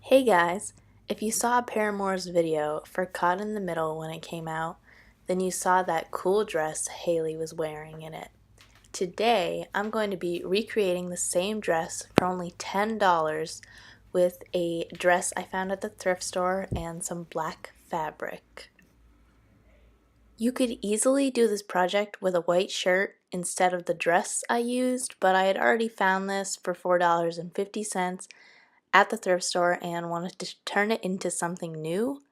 Hey guys, if you saw Paramore's video for Caught in the Middle when it came out, then you saw that cool dress Hayley was wearing in it. Today, I'm going to be recreating the same dress for only $10 with a dress I found at the thrift store and some black fabric. You could easily do this project with a white shirt instead of the dress I used, but I had already found this for $4.50 at the thrift store and wanted to turn it into something new.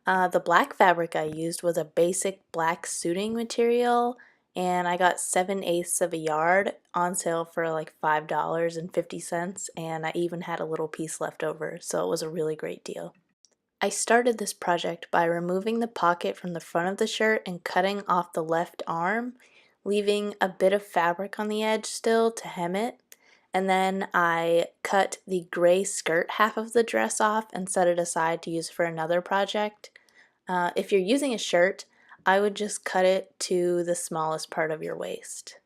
The black fabric I used was a basic black suiting material, and I got 7/8 of a yard on sale for like $5.50, and I even had a little piece left over, so it was a really great deal. I started this project by removing the pocket from the front of the shirt and cutting off the left arm, leaving a bit of fabric on the edge still to hem it. And then I cut the gray skirt half of the dress off and set it aside to use for another project. If you're using a shirt, I would just cut it to the smallest part of your waist.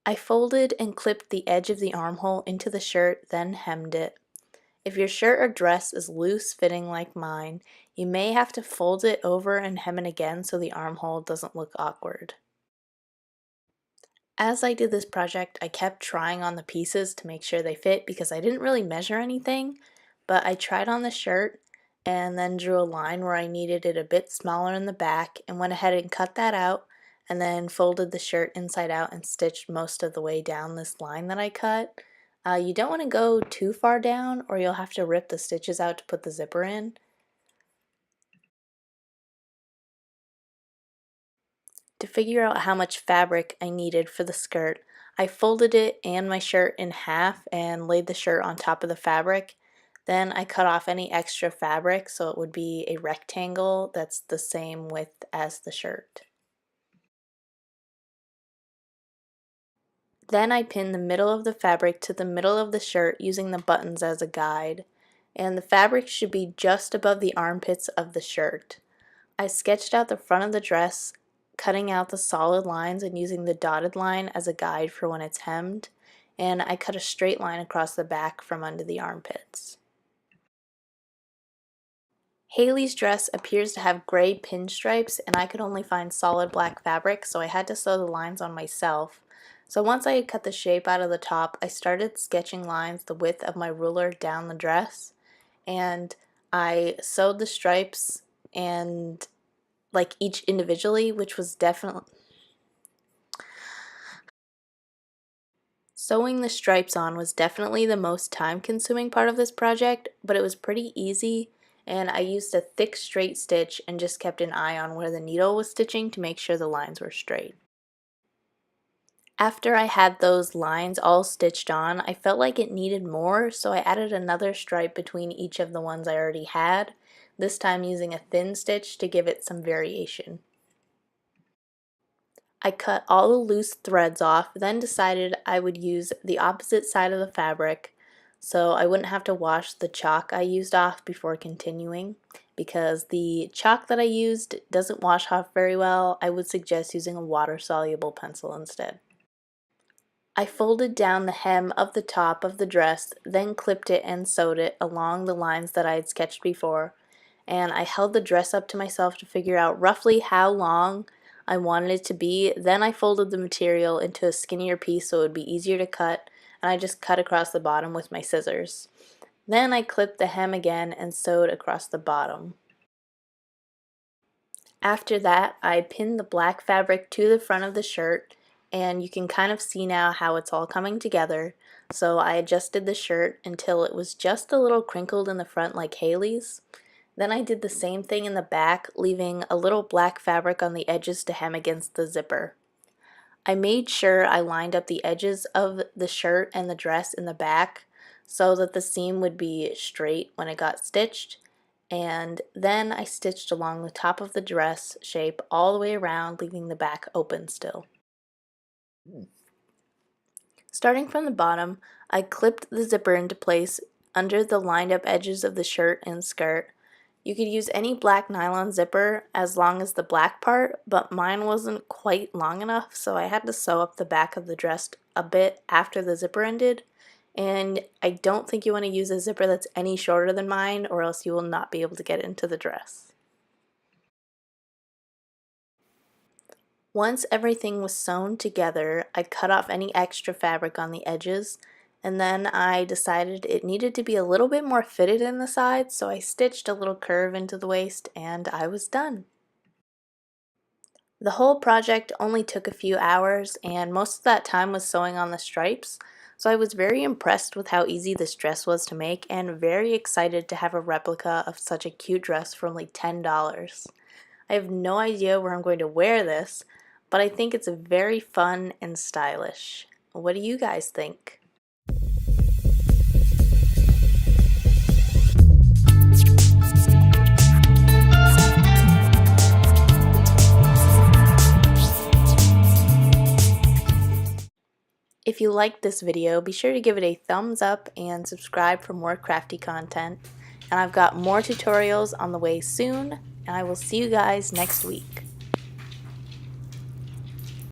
I folded and clipped the edge of the armhole into the shirt, then hemmed it. If your shirt or dress is loose fitting like mine, you may have to fold it over and hem it again so the armhole doesn't look awkward. As I did this project, I kept trying on the pieces to make sure they fit because I didn't really measure anything, but I tried on the shirt and then drew a line where I needed it a bit smaller in the back and went ahead and cut that out and then folded the shirt inside out and stitched most of the way down this line that I cut. You don't want to go too far down or you'll have to rip the stitches out to put the zipper in. To figure out how much fabric I needed for the skirt, I folded it and my shirt in half and laid the shirt on top of the fabric. Then I cut off any extra fabric so it would be a rectangle that's the same width as the shirt. Then I pinned the middle of the fabric to the middle of the shirt using the buttons as a guide, and the fabric should be just above the armpits of the shirt. I sketched out the front of the dress, cutting out the solid lines and using the dotted line as a guide for when it's hemmed, and I cut a straight line across the back from under the armpits. Hayley's dress appears to have gray pinstripes, and I could only find solid black fabric, so I had to sew the lines on myself. So once I had cut the shape out of the top, I started sketching lines the width of my ruler down the dress, and I sewed the stripes and like each individually, which was definitely sewing the stripes on was definitely the most time-consuming part of this project, but it was pretty easy, and I used a thick straight stitch and just kept an eye on where the needle was stitching to make sure the lines were straight. After I had those lines all stitched on, I felt like it needed more, so I added another stripe between each of the ones I already had, this time using a thin stitch to give it some variation. I cut all the loose threads off, then decided I would use the opposite side of the fabric so I wouldn't have to wash the chalk I used off before continuing. Because the chalk that I used doesn't wash off very well, I would suggest using a water-soluble pencil instead. I folded down the hem of the top of the dress, then clipped it and sewed it along the lines that I had sketched before, and I held the dress up to myself to figure out roughly how long I wanted it to be. Then I folded the material into a skinnier piece so it would be easier to cut, and I just cut across the bottom with my scissors. Then I clipped the hem again and sewed across the bottom. After that, I pinned the black fabric to the front of the shirt, and you can kind of see now how it's all coming together. So I adjusted the shirt until it was just a little crinkled in the front like Hayley's. Then I did the same thing in the back, leaving a little black fabric on the edges to hem against the zipper. I made sure I lined up the edges of the shirt and the dress in the back so that the seam would be straight when it got stitched, and then I stitched along the top of the dress shape all the way around, leaving the back open still. Starting from the bottom, I clipped the zipper into place under the lined up edges of the shirt and skirt. You could use any black nylon zipper as long as the black part, but mine wasn't quite long enough, so I had to sew up the back of the dress a bit after the zipper ended, And I don't think you want to use a zipper that's any shorter than mine, or else you will not be able to get into the dress. Once everything was sewn together, I cut off any extra fabric on the edges, and then I decided it needed to be a little bit more fitted in the sides, so I stitched a little curve into the waist and I was done. The whole project only took a few hours, and most of that time was sewing on the stripes, so I was very impressed with how easy this dress was to make and very excited to have a replica of such a cute dress for only $10. I have no idea where I'm going to wear this, but I think it's very fun and stylish. What do you guys think? If you liked this video, be sure to give it a thumbs up and subscribe for more crafty content. And I've got more tutorials on the way soon, and I will see you guys next week.